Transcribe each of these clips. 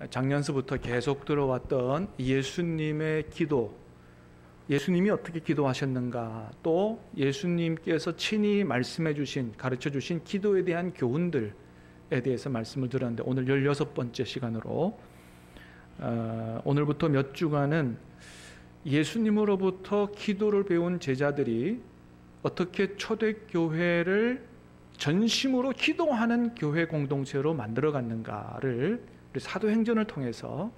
작년서부터 계속 들어왔던 예수님의 기도, 예수님이 어떻게 기도하셨는가, 또 예수님께서 친히 말씀해 주신, 가르쳐 주신 기도에 대한 교훈들에 대해서 말씀을 드렸는데, 오늘 16번째 시간으로 오늘부터 몇 주간은 예수님으로부터 기도를 배운 제자들이 어떻게 초대교회를 전심으로 기도하는 교회 공동체로 만들어갔는가를 우리 사도행전을 통해서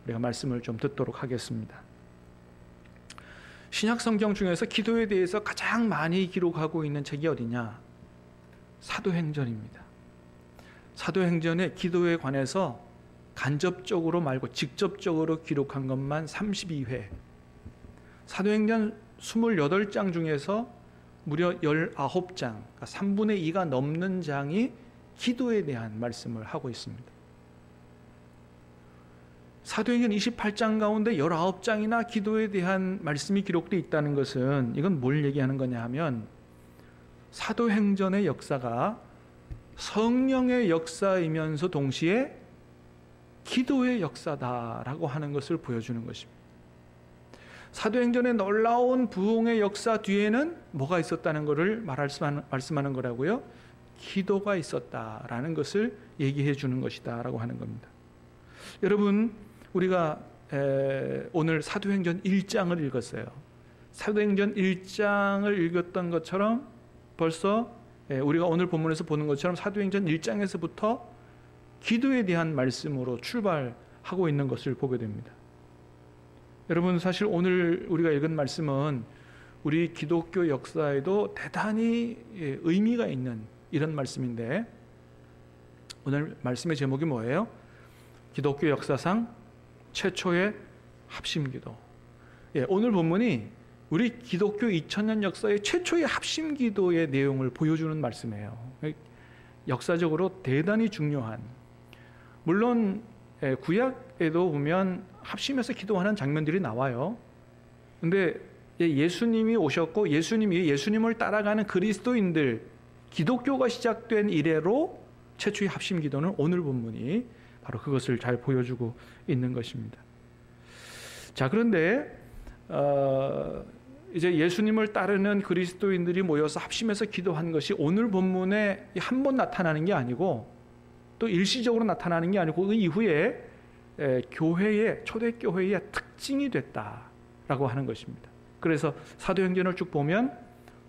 우리가 말씀을 좀 듣도록 하겠습니다. 신약성경 중에서 기도에 대해서 가장 많이 기록하고 있는 책이 어디냐? 사도행전입니다. 사도행전에 기도에 관해서 간접적으로 말고 직접적으로 기록한 것만 32회, 사도행전 28장 중에서 무려 19장, 그러니까 3분의 2가 넘는 장이 기도에 대한 말씀을 하고 있습니다. 사도행전 28장 가운데 19장이나 기도에 대한 말씀이 기록되어 있다는 것은, 이건 뭘 얘기하는 거냐 하면, 사도행전의 역사가 성령의 역사이면서 동시에 기도의 역사다라고 하는 것을 보여주는 것입니다. 사도행전의 놀라운 부흥의 역사 뒤에는 뭐가 있었다는 것을 말씀하는 거라고요? 기도가 있었다라는 것을 얘기해 주는 것이다 라고 하는 겁니다. 여러분, 우리가 오늘 사도행전 1장을 읽었어요. 사도행전 1장을 읽었던 것처럼 벌써 우리가 오늘 본문에서 보는 것처럼 사도행전 1장에서부터 기도에 대한 말씀으로 출발하고 있는 것을 보게 됩니다. 여러분, 사실 오늘 우리가 읽은 말씀은 우리 기독교 역사에도 대단히 의미가 있는 이런 말씀인데, 오늘 말씀의 제목이 뭐예요? 기독교 역사상 최초의 합심기도. 오늘 본문이 우리 기독교 2000년 역사의 최초의 합심기도의 내용을 보여주는 말씀이에요. 역사적으로 대단히 중요한, 물론 구약에도 보면 합심해서 기도하는 장면들이 나와요. 근데 예수님이 오셨고 예수님을 따라가는 그리스도인들, 기독교가 시작된 이래로 최초의 합심기도는 오늘 본문이 바로 그것을 잘 보여주고 있는 것입니다. 자, 그런데 이제 예수님을 따르는 그리스도인들이 모여서 합심해서 기도한 것이 오늘 본문에 한 번 나타나는 게 아니고, 또 일시적으로 나타나는 게 아니고, 그 이후에 교회의, 초대교회의 특징이 됐다라고 하는 것입니다. 그래서 사도행전을 쭉 보면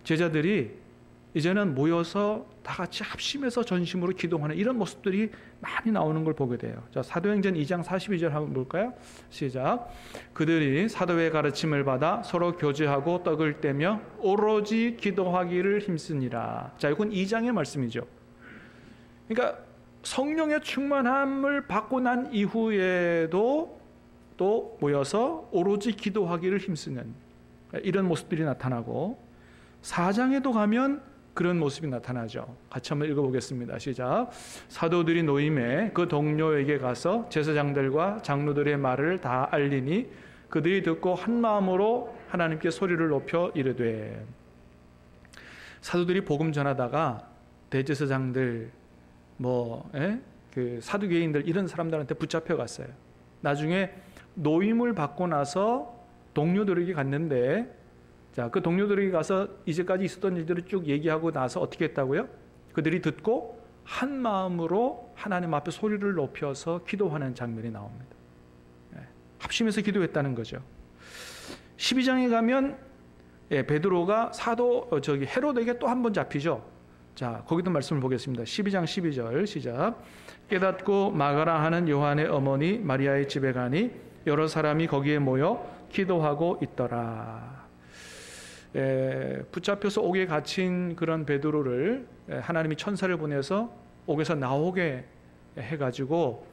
제자들이 이제는 모여서 다 같이 합심해서 전심으로 기도하는 이런 모습들이 많이 나오는 걸 보게 돼요. 자, 사도행전 2장 42절 한번 볼까요? 시작. 그들이 사도의 가르침을 받아 서로 교제하고 떡을 떼며 오로지 기도하기를 힘쓰니라. 자, 이건 2장의 말씀이죠. 그러니까 성령의 충만함을 받고 난 이후에도 또 모여서 오로지 기도하기를 힘쓰는 이런 모습들이 나타나고, 4장에도 가면 그런 모습이 나타나죠. 같이 한번 읽어보겠습니다. 시작. 사도들이 노임에 그 동료에게 가서 제사장들과 장로들의 말을 다 알리니 그들이 듣고 한 마음으로 하나님께 소리를 높여 이르되. 사도들이 복음 전하다가 대제사장들, 그 사두개인들, 이런 사람들한테 붙잡혀 갔어요. 나중에 노임을 받고 나서 동료들에게 갔는데, 자, 그 동료들에게 가서 이제까지 있었던 일들을 쭉 얘기하고 나서 어떻게 했다고요? 그들이 듣고 한 마음으로 하나님 앞에 소리를 높여서 기도하는 장면이 나옵니다. 합심해서 기도했다는 거죠. 12장에 가면 베드로가 헤롯에게 또 한 번 잡히죠. 자, 거기도 말씀을 보겠습니다. 12장 12절 시작. 깨닫고 마가라 하는 요한의 어머니 마리아의 집에 가니 여러 사람이 거기에 모여 기도하고 있더라. 붙잡혀서 옥에 갇힌 그런 베드로를 하나님이 천사를 보내서 옥에서 나오게 해가지고,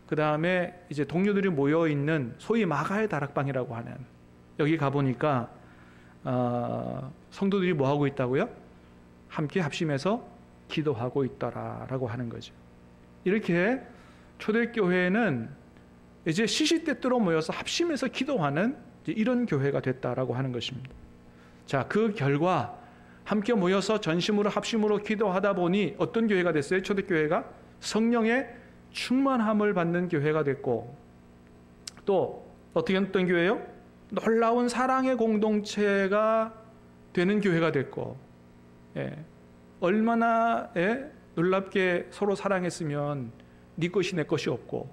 그 다음에 이제 동료들이 모여 있는 소위 마가의 다락방이라고 하는, 여기 가보니까 성도들이 뭐 하고 있다고요? 함께 합심해서 기도하고 있더라라고 하는 거죠. 이렇게 초대교회는 이제 시시때때로 모여서 합심해서 기도하는 이런 교회가 됐다라고 하는 것입니다. 자, 그 결과 함께 모여서 전심으로 합심으로 기도하다 보니 어떤 교회가 됐어요? 초대교회가 성령의 충만함을 받는 교회가 됐고, 또 어떻게 어떤 교회요? 놀라운 사랑의 공동체가 되는 교회가 됐고, 얼마나 놀랍게 서로 사랑했으면 네 것이 내 것이 없고,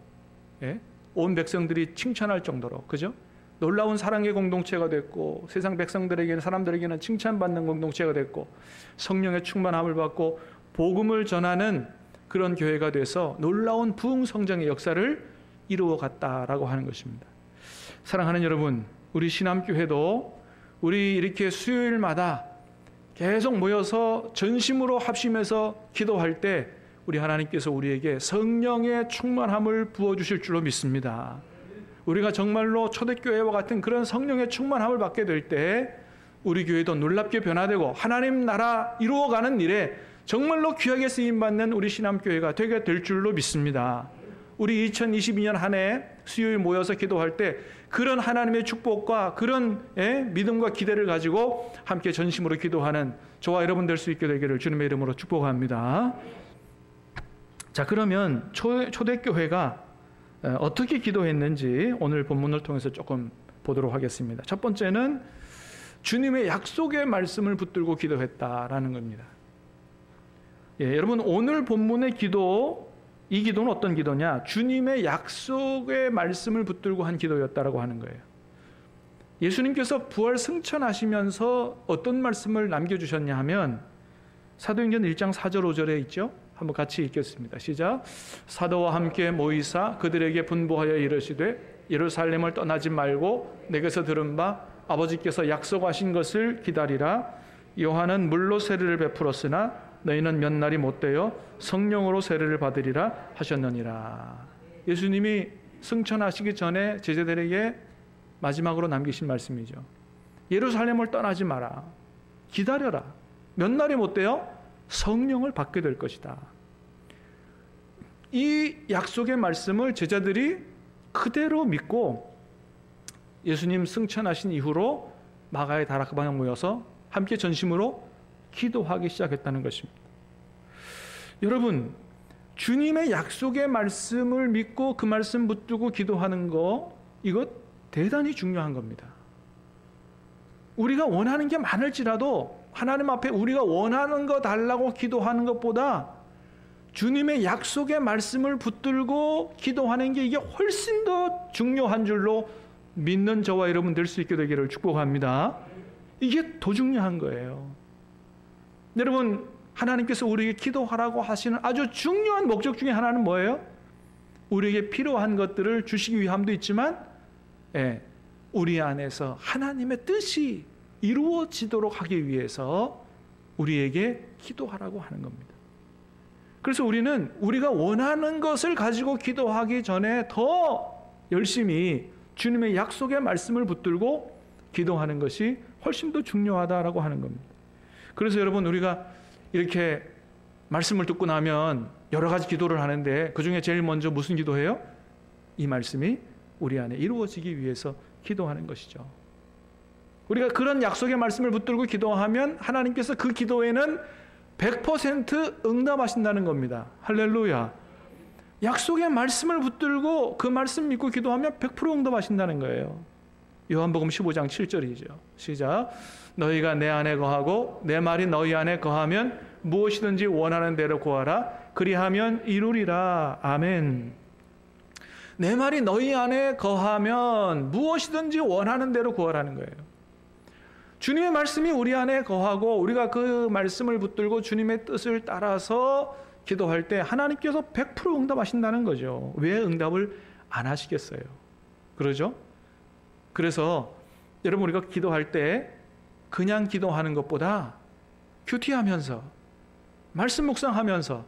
온 백성들이 칭찬할 정도로, 그죠? 놀라운 사랑의 공동체가 됐고, 세상 백성들에게는, 사람들에게는 칭찬받는 공동체가 됐고, 성령의 충만함을 받고 복음을 전하는 그런 교회가 돼서 놀라운 부흥성장의 역사를 이루어갔다라고 하는 것입니다. 사랑하는 여러분, 우리 신암교회도 우리 이렇게 수요일마다 계속 모여서 전심으로 합심해서 기도할 때 우리 하나님께서 우리에게 성령의 충만함을 부어주실 줄로 믿습니다. 우리가 정말로 초대교회와 같은 그런 성령의 충만함을 받게 될 때 우리 교회도 놀랍게 변화되고 하나님 나라 이루어가는 일에 정말로 귀하게 쓰임받는 우리 신암교회가 되게 될 줄로 믿습니다. 우리 2022년 한 해 수요일 모여서 기도할 때 그런 하나님의 축복과 그런 믿음과 기대를 가지고 함께 전심으로 기도하는 저와 여러분 될 수 있게 되기를 주님의 이름으로 축복합니다. 자, 그러면 초대교회가 어떻게 기도했는지 오늘 본문을 통해서 조금 보도록 하겠습니다. 첫 번째는 주님의 약속의 말씀을 붙들고 기도했다라는 겁니다. 여러분, 오늘 본문의 기도, 이 기도는 어떤 기도냐? 주님의 약속의 말씀을 붙들고 한 기도였다라고 하는 거예요. 예수님께서 부활 승천하시면서 어떤 말씀을 남겨주셨냐 하면 사도행전 1장 4절 5절에 있죠. 한번 같이 읽겠습니다. 시작. 사도와 함께 모이사 그들에게 분부하여 이르시되 예루살렘을 떠나지 말고 내게서 들은 바 아버지께서 약속하신 것을 기다리라. 요한은 물로 세례를 베풀었으나 너희는 몇 날이 못되어 성령으로 세례를 받으리라 하셨느니라. 예수님이 승천하시기 전에 제자들에게 마지막으로 남기신 말씀이죠. 예루살렘을 떠나지 마라. 기다려라. 몇 날이 못되어 성령을 받게 될 것이다. 이 약속의 말씀을 제자들이 그대로 믿고 예수님 승천하신 이후로 마가의 다락방에 모여서 함께 전심으로 기도하기 시작했다는 것입니다. 여러분, 주님의 약속의 말씀을 믿고 그 말씀 붙들고 기도하는 거, 이거 대단히 중요한 겁니다. 우리가 원하는 게 많을지라도 하나님 앞에 우리가 원하는 거 달라고 기도하는 것보다 주님의 약속의 말씀을 붙들고 기도하는 게 이게 훨씬 더 중요한 줄로 믿는 저와 여러분 될 수 있게 되기를 축복합니다. 이게 더 중요한 거예요. 여러분, 하나님께서 우리에게 기도하라고 하시는 아주 중요한 목적 중에 하나는 뭐예요? 우리에게 필요한 것들을 주시기 위함도 있지만 우리 안에서 하나님의 뜻이 이루어지도록 하기 위해서 우리에게 기도하라고 하는 겁니다. 그래서 우리는 우리가 원하는 것을 가지고 기도하기 전에 더 열심히 주님의 약속의 말씀을 붙들고 기도하는 것이 훨씬 더 중요하다라고 하는 겁니다. 그래서 여러분, 우리가 이렇게 말씀을 듣고 나면 여러 가지 기도를 하는데 그중에 제일 먼저 무슨 기도해요? 이 말씀이 우리 안에 이루어지기 위해서 기도하는 것이죠. 우리가 그런 약속의 말씀을 붙들고 기도하면 하나님께서 그 기도에는 100% 응답하신다는 겁니다. 할렐루야. 약속의 말씀을 붙들고 그 말씀 믿고 기도하면 100% 응답하신다는 거예요. 요한복음 15장 7절이죠. 시작. 너희가 내 안에 거하고 내 말이 너희 안에 거하면 무엇이든지 원하는 대로 구하라. 그리하면 이루리라. 아멘. 내 말이 너희 안에 거하면 무엇이든지 원하는 대로 구하라는 거예요. 주님의 말씀이 우리 안에 거하고 우리가 그 말씀을 붙들고 주님의 뜻을 따라서 기도할 때 하나님께서 100% 응답하신다는 거죠. 왜 응답을 안 하시겠어요? 그러죠? 그래서 여러분, 우리가 기도할 때 그냥 기도하는 것보다 큐티하면서 말씀 묵상하면서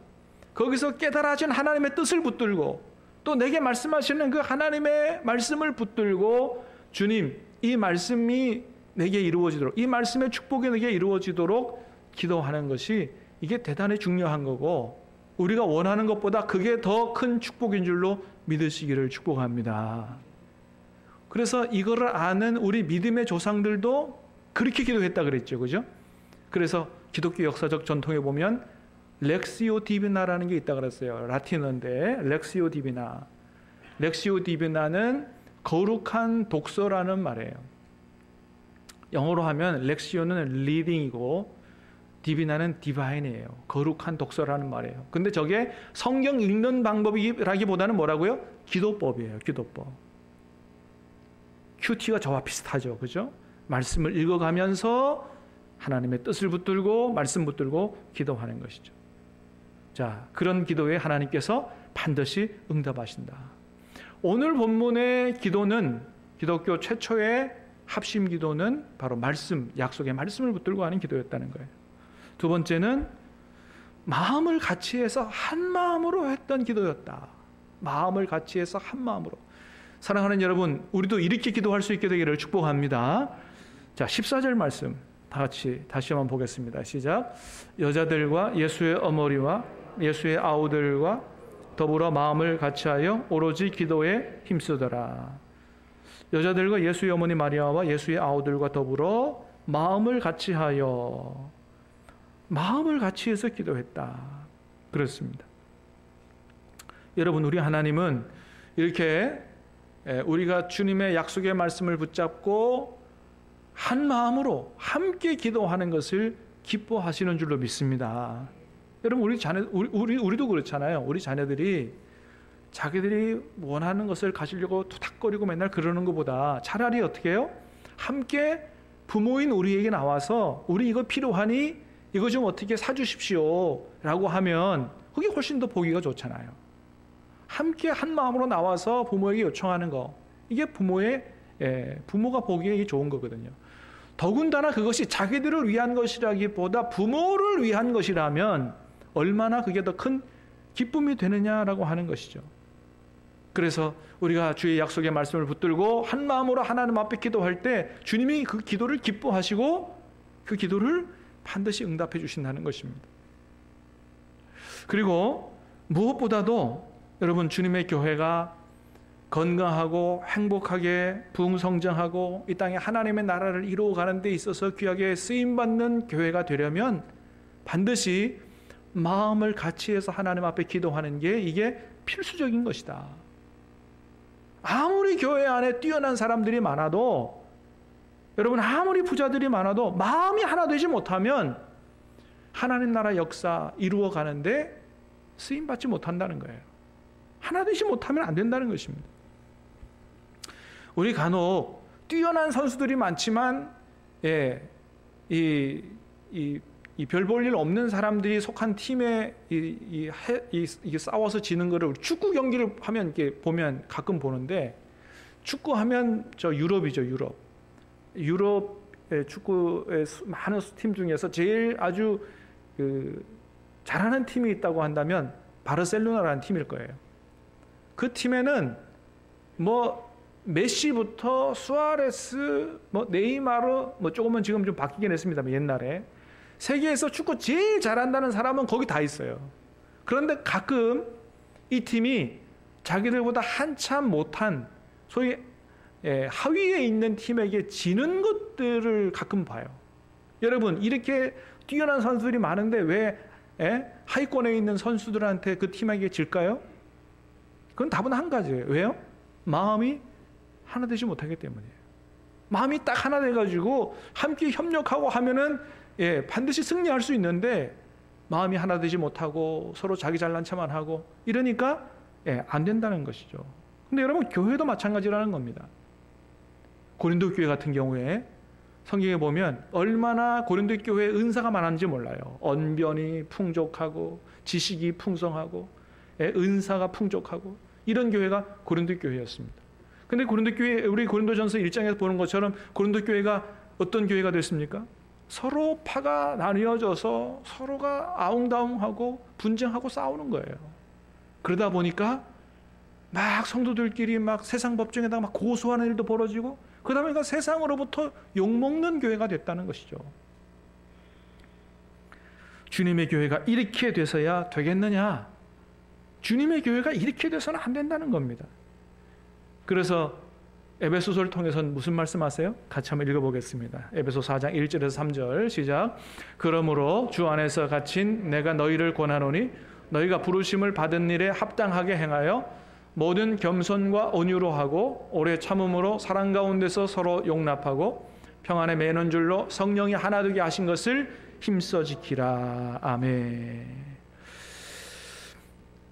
거기서 깨달아진 하나님의 뜻을 붙들고 또 내게 말씀하시는 그 하나님의 말씀을 붙들고 주님, 이 말씀이 내게 이루어지도록, 이 말씀의 축복이 내게 이루어지도록 기도하는 것이 이게 대단히 중요한 거고 우리가 원하는 것보다 그게 더 큰 축복인 줄로 믿으시기를 축복합니다. 그래서 이거를 아는 우리 믿음의 조상들도 그렇게 기도했다 그랬죠. 그죠? 그래서 기독교 역사적 전통에 보면 렉시오 디비나라는 게 있다 그랬어요. 라틴어인데 렉시오 디비나. 렉시오 디비나는 거룩한 독서라는 말이에요. 영어로 하면 렉시오는 리딩이고 디비나는 디바인이에요. 거룩한 독서라는 말이에요. 근데 저게 성경 읽는 방법이라기보다는 뭐라고요? 기도법이에요. 기도법. 큐티가 저와 비슷하죠. 그죠? 말씀을 읽어가면서 하나님의 뜻을 붙들고 말씀 붙들고 기도하는 것이죠. 자, 그런 기도에 하나님께서 반드시 응답하신다. 오늘 본문의 기도는 기독교 최초의 합심 기도는 바로 말씀, 약속의 말씀을 붙들고 하는 기도였다는 거예요. 두 번째는 마음을 같이해서 한 마음으로 했던 기도였다. 마음을 같이해서 한 마음으로. 사랑하는 여러분, 우리도 이렇게 기도할 수 있게 되기를 축복합니다. 자, 14절 말씀 다 같이 다시 한번 보겠습니다. 시작. 여자들과 예수의 어머니와 예수의 아우들과 더불어 마음을 같이하여 오로지 기도에 힘쓰더라. 여자들과 예수의 어머니 마리아와 예수의 아우들과 더불어 마음을 같이하여 마음을 같이해서 기도했다. 그렇습니다. 여러분, 우리 하나님은 이렇게 우리가 주님의 약속의 말씀을 붙잡고 한 마음으로 함께 기도하는 것을 기뻐하시는 줄로 믿습니다. 여러분, 우리도 그렇잖아요. 우리 자녀들이 자기들이 원하는 것을 가지려고 투닥거리고 맨날 그러는 것보다 차라리 어떻게 해요? 함께 부모인 우리에게 나와서 우리 이거 필요하니 이거 좀 어떻게 사주십시오 라고 하면 그게 훨씬 더 보기가 좋잖아요. 함께 한 마음으로 나와서 부모에게 요청하는 거, 이게 부모가 보기에 좋은 거거든요. 더군다나 그것이 자기들을 위한 것이라기보다 부모를 위한 것이라면 얼마나 그게 더 큰 기쁨이 되느냐라고 하는 것이죠. 그래서 우리가 주의 약속의 말씀을 붙들고 한 마음으로 하나님 앞에 기도할 때 주님이 그 기도를 기뻐하시고 그 기도를 반드시 응답해 주신다는 것입니다. 그리고 무엇보다도 여러분, 주님의 교회가 건강하고 행복하게 부흥성장하고 이 땅에 하나님의 나라를 이루어가는 데 있어서 귀하게 쓰임받는 교회가 되려면 반드시 마음을 같이해서 하나님 앞에 기도하는 게 이게 필수적인 것이다. 아무리 교회 안에 뛰어난 사람들이 많아도, 여러분, 아무리 부자들이 많아도 마음이 하나 되지 못하면 하나님 나라 역사 이루어가는데 쓰임받지 못한다는 거예요. 하나 되지 못하면 안 된다는 것입니다. 우리 간혹 뛰어난 선수들이 많지만 이 별 볼 일 없는 사람들이 속한 팀에 이게 싸워서 지는 거를 축구 경기를 하면 이렇게 보면 가끔 보는데, 축구하면 저 유럽이죠. 유럽의 축구의 많은 팀 중에서 제일 아주 잘하는 팀이 있다고 한다면 바르셀로나라는 팀일 거예요. 그 팀에는 메시부터 수아레스, 네이마르, 조금은 지금 좀 바뀌긴 했습니다만 옛날에 세계에서 축구 제일 잘한다는 사람은 거기 다 있어요. 그런데 가끔 이 팀이 자기들보다 한참 못한 소위 하위에 있는 팀에게 지는 것들을 가끔 봐요. 여러분, 이렇게 뛰어난 선수들이 많은데 왜 하위권에 있는 선수들한테 그 팀에게 질까요? 그건 답은 한 가지예요. 왜요? 마음이 하나 되지 못하기 때문이에요. 마음이 딱 하나 돼가지고 함께 협력하고 하면은 반드시 승리할 수 있는데, 마음이 하나 되지 못하고 서로 자기 잘난 척만 하고 이러니까 안 된다는 것이죠. 근데 여러분, 교회도 마찬가지라는 겁니다. 고린도 교회 같은 경우에 성경에 보면 얼마나 고린도 교회에 은사가 많았는지 몰라요. 언변이 풍족하고 지식이 풍성하고 은사가 풍족하고 이런 교회가 고린도 교회였습니다. 근데 고린도 교회, 우리 고린도전서 1장에서 보는 것처럼 고린도 교회가 어떤 교회가 됐습니까? 서로 파가 나뉘어져서 서로가 아웅다웅하고 분쟁하고 싸우는 거예요. 그러다 보니까 막 성도들끼리 막 세상 법정에다가 막 고소하는 일도 벌어지고, 그러다 보니까 세상으로부터 욕먹는 교회가 됐다는 것이죠. 주님의 교회가 이렇게 돼서야 되겠느냐? 주님의 교회가 이렇게 돼서는 안 된다는 겁니다. 그래서 에베소서를 통해서는 무슨 말씀하세요? 같이 한번 읽어보겠습니다. 에베소 4장 1절에서 3절 시작. 그러므로 주 안에서 갇힌 내가 너희를 권하노니 너희가 부르심을 받은 일에 합당하게 행하여 모든 겸손과 온유로 하고 오래 참음으로 사랑 가운데서 서로 용납하고 평안에 매는 줄로 성령이 하나 되게 하신 것을 힘써 지키라. 아멘.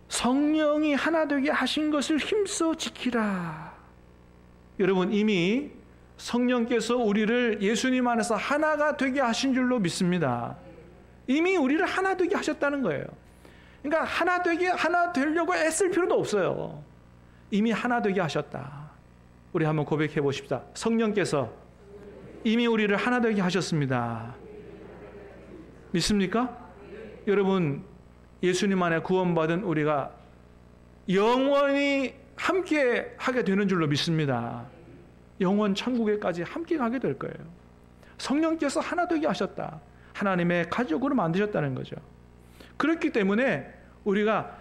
성령이 하나 되게 하신 것을 힘써 지키라. 여러분, 이미 성령께서 우리를 예수님 안에서 하나가 되게 하신 줄로 믿습니다. 이미 우리를 하나 되게 하셨다는 거예요. 그러니까 하나 되려고 애쓸 필요도 없어요. 이미 하나 되게 하셨다. 우리 한번 고백해 보십시다. 성령께서 이미 우리를 하나 되게 하셨습니다. 믿습니까? 여러분, 예수님 안에 구원받은 우리가 영원히 함께 하게 되는 줄로 믿습니다. 영원 천국에까지 함께 가게 될 거예요. 성령께서 하나 되게 하셨다. 하나님의 가족으로 만드셨다는 거죠. 그렇기 때문에 우리가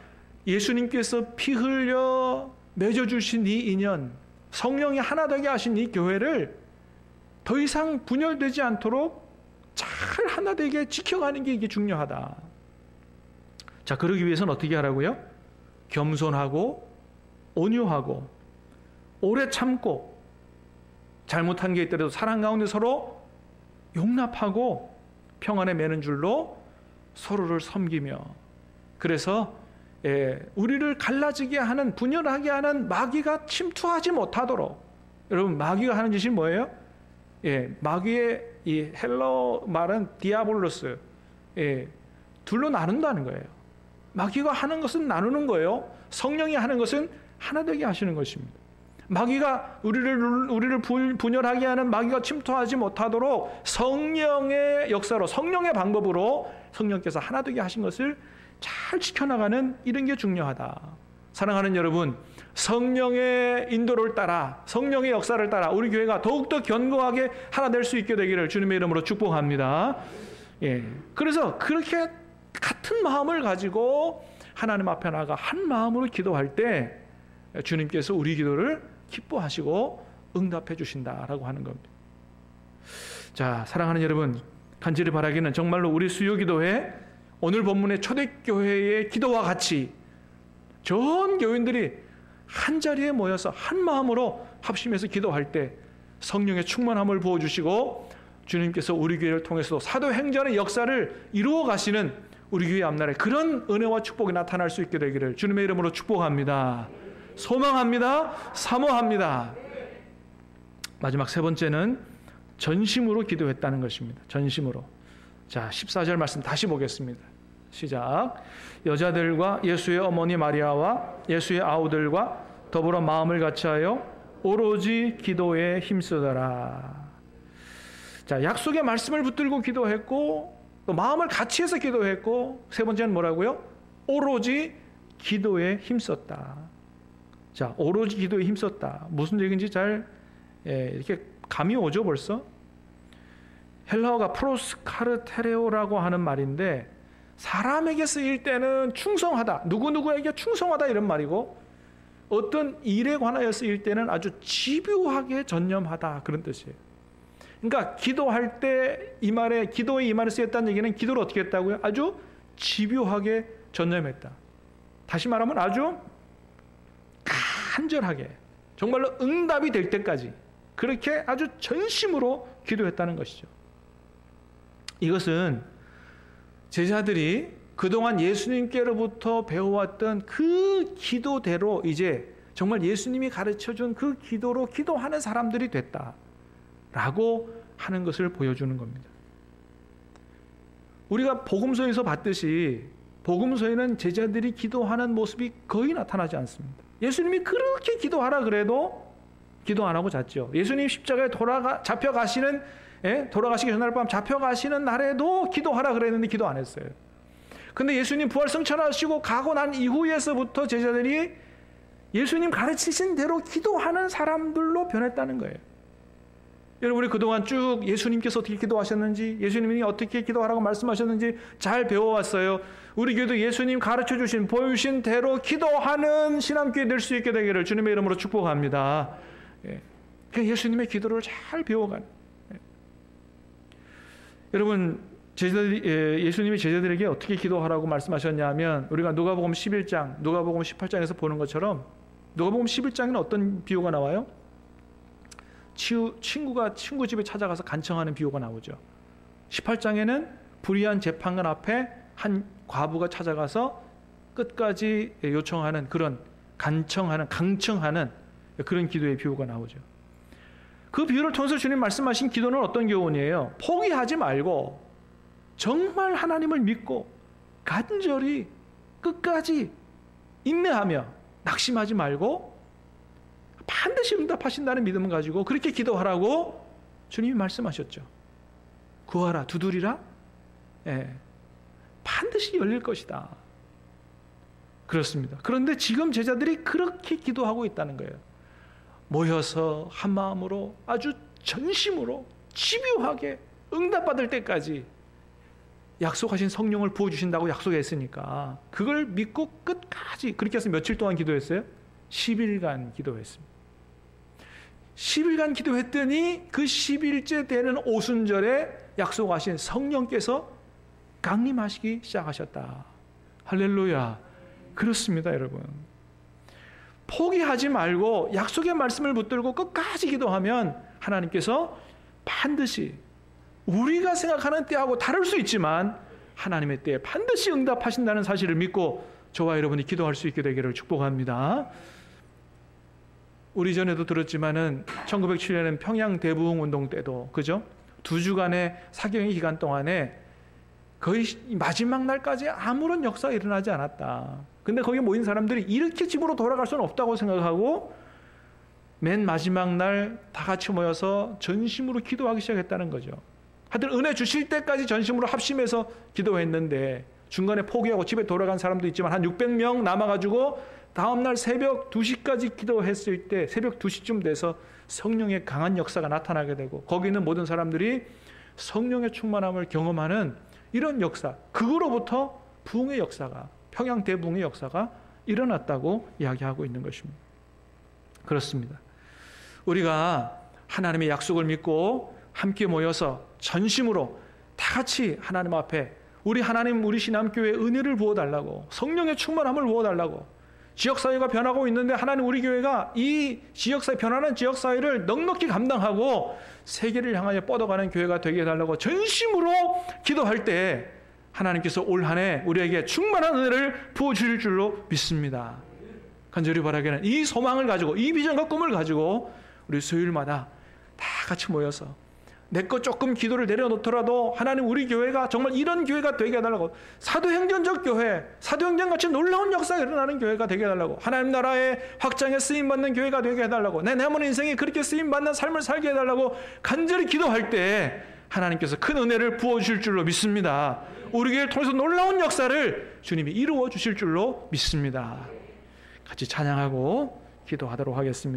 예수님께서 피 흘려 맺어주신 이 인연, 성령이 하나 되게 하신 이 교회를 더 이상 분열되지 않도록 잘 하나 되게 지켜가는 게 이게 중요하다. 자, 그러기 위해서는 어떻게 하라고요? 겸손하고 온유하고 오래 참고 잘못한 게 있더라도 사랑 가운데 서로 용납하고 평안에 매는 줄로 서로를 섬기며, 그래서 우리를 갈라지게 하는, 분열하게 하는 마귀가 침투하지 못하도록. 여러분, 마귀가 하는 짓이 뭐예요? 마귀의 이 헬러 말은 디아볼로스, 둘로 나눈다는 거예요. 마귀가 하는 것은 나누는 거예요. 성령이 하는 것은 하나 되게 하시는 것입니다. 마귀가 우리를 분열하게 하는 마귀가 침투하지 못하도록 성령의 역사로, 성령의 방법으로 성령께서 하나 되게 하신 것을 잘 지켜나가는 이런 게 중요하다. 사랑하는 여러분, 성령의 인도를 따라, 성령의 역사를 따라 우리 교회가 더욱더 견고하게 하나 될 수 있게 되기를 주님의 이름으로 축복합니다. 그래서 그렇게 같은 마음을 가지고 하나님 앞에 나가 한 마음으로 기도할 때 주님께서 우리 기도를 기뻐하시고 응답해 주신다라고 하는 겁니다. 자, 사랑하는 여러분, 간절히 바라기는 정말로 우리 수요기도회 오늘 본문의 초대교회의 기도와 같이 전 교인들이 한 자리에 모여서 한 마음으로 합심해서 기도할 때 성령의 충만함을 부어주시고 주님께서 우리 교회를 통해서 사도행전의 역사를 이루어 가시는 우리 교회 앞날에 그런 은혜와 축복이 나타날 수 있게 되기를 주님의 이름으로 축복합니다. 소망합니다. 사모합니다. 마지막 세 번째는 전심으로 기도했다는 것입니다. 전심으로. 자, 14절 말씀 다시 보겠습니다. 시작. 여자들과 예수의 어머니 마리아와 예수의 아우들과 더불어 마음을 같이하여 오로지 기도에 힘쓰더라. 자, 약속의 말씀을 붙들고 기도했고 또 마음을 같이 해서 기도했고, 세 번째는 뭐라고요? 오로지 기도에 힘썼다. 자, 오로지 기도에 힘썼다. 무슨 얘기인지 잘 이렇게 감이 오죠, 벌써? 헬라어가 프로스카르테레오라고 하는 말인데 사람에게 쓰일 때는 충성하다, 누구누구에게 충성하다 이런 말이고, 어떤 일에 관하여 쓰일 때는 아주 집요하게 전념하다 그런 뜻이에요. 그러니까 기도할 때 이 말에, 기도에 이 말을 쓰였다는 얘기는 기도를 어떻게 했다고요? 아주 집요하게 전념했다. 다시 말하면 아주 간절하게, 정말로 응답이 될 때까지 그렇게 아주 전심으로 기도했다는 것이죠. 이것은 제자들이 그동안 예수님께로부터 배워왔던 그 기도대로 이제 정말 예수님이 가르쳐준 그 기도로 기도하는 사람들이 됐다라고 하는 것을 보여주는 겁니다. 우리가 복음서에서 봤듯이 복음서에는 제자들이 기도하는 모습이 거의 나타나지 않습니다. 예수님이 그렇게 기도하라 그래도 기도 안 하고 잤죠. 예수님 십자가에 돌아가시기 전날 밤 잡혀가시는 날에도 기도하라 그랬는데 기도 안 했어요. 근데 예수님 부활 승천하시고 가고 난 이후에서부터 제자들이 예수님 가르치신 대로 기도하는 사람들로 변했다는 거예요. 여러분, 우리 그동안 쭉 예수님께서 어떻게 기도하셨는지, 예수님이 어떻게 기도하라고 말씀하셨는지 잘 배워왔어요. 우리 교회도 예수님 가르쳐주신, 보여주신 대로 기도하는 신앙교회 될 수 있게 되기를 주님의 이름으로 축복합니다. 예수님의 기도를 잘 배워가는. 여러분, 예수님이 제자들에게 어떻게 기도하라고 말씀하셨냐면 우리가 누가복음 11장, 누가복음 18장에서 보는 것처럼 누가복음 11장에는 어떤 비유가 나와요? 친구가 친구 집에 찾아가서 간청하는 비유가 나오죠. 18장에는 불의한 재판관 앞에 한 과부가 찾아가서 끝까지 요청하는 그런 강청하는 그런 기도의 비유가 나오죠. 그 비유를 통해서 주님 말씀하신 기도는 어떤 교훈이에요? 포기하지 말고 정말 하나님을 믿고 간절히 끝까지 인내하며 낙심하지 말고 반드시 응답하신다는 믿음을 가지고 그렇게 기도하라고 주님이 말씀하셨죠. 구하라, 두드리라, 반드시 열릴 것이다. 그렇습니다. 그런데 지금 제자들이 그렇게 기도하고 있다는 거예요. 모여서 한 마음으로 아주 전심으로 집요하게 응답받을 때까지 약속하신 성령을 부어주신다고 약속했으니까 그걸 믿고 끝까지, 그렇게 해서 며칠 동안 기도했어요? 10일간 기도했습니다. 10일간 기도했더니 그 10일째 되는 오순절에 약속하신 성령께서 강림하시기 시작하셨다. 할렐루야. 그렇습니다, 여러분. 포기하지 말고 약속의 말씀을 붙들고 끝까지 기도하면 하나님께서 반드시 우리가 생각하는 때하고 다를 수 있지만 하나님의 때에 반드시 응답하신다는 사실을 믿고 저와 여러분이 기도할 수 있게 되기를 축복합니다. 우리 전에도 들었지만은 1907년엔 평양 대부흥 운동 때도, 그죠? 2주간의 사경의 기간 동안에 거의 마지막 날까지 아무런 역사가 일어나지 않았다. 근데 거기 모인 사람들이 이렇게 집으로 돌아갈 수는 없다고 생각하고 맨 마지막 날 다 같이 모여서 전심으로 기도하기 시작했다는 거죠. 하여튼 은혜 주실 때까지 전심으로 합심해서 기도했는데 중간에 포기하고 집에 돌아간 사람도 있지만 한 600명 남아가지고 다음날 새벽 2시까지 기도했을 때 새벽 2시쯤 돼서 성령의 강한 역사가 나타나게 되고 거기 있는 모든 사람들이 성령의 충만함을 경험하는 이런 역사, 그거로부터 부흥의 역사가, 평양 대부흥의 역사가 일어났다고 이야기하고 있는 것입니다. 그렇습니다. 우리가 하나님의 약속을 믿고 함께 모여서 전심으로 다 같이 하나님 앞에 우리 하나님, 우리 신암교회에 은혜를 부어달라고, 성령의 충만함을 부어달라고, 지역사회가 변하고 있는데 하나님 우리 교회가 이 지역사회, 변하는 지역사회를 넉넉히 감당하고 세계를 향하여 뻗어가는 교회가 되게 해달라고 전심으로 기도할 때 하나님께서 올 한 해 우리에게 충만한 은혜를 부어주실 줄로 믿습니다. 간절히 바라기는 이 소망을 가지고, 이 비전과 꿈을 가지고 우리 수요일마다 다 같이 모여서 내 것 조금 기도를 내려놓더라도 하나님 우리 교회가 정말 이런 교회가 되게 해달라고, 사도행전적 교회, 사도행전같이 놀라운 역사가 일어나는 교회가 되게 해달라고, 하나님 나라의 확장에 쓰임받는 교회가 되게 해달라고, 내 남은 인생에 그렇게 쓰임받는 삶을 살게 해달라고 간절히 기도할 때 하나님께서 큰 은혜를 부어주실 줄로 믿습니다. 우리 교회를 통해서 놀라운 역사를 주님이 이루어 주실 줄로 믿습니다. 같이 찬양하고 기도하도록 하겠습니다.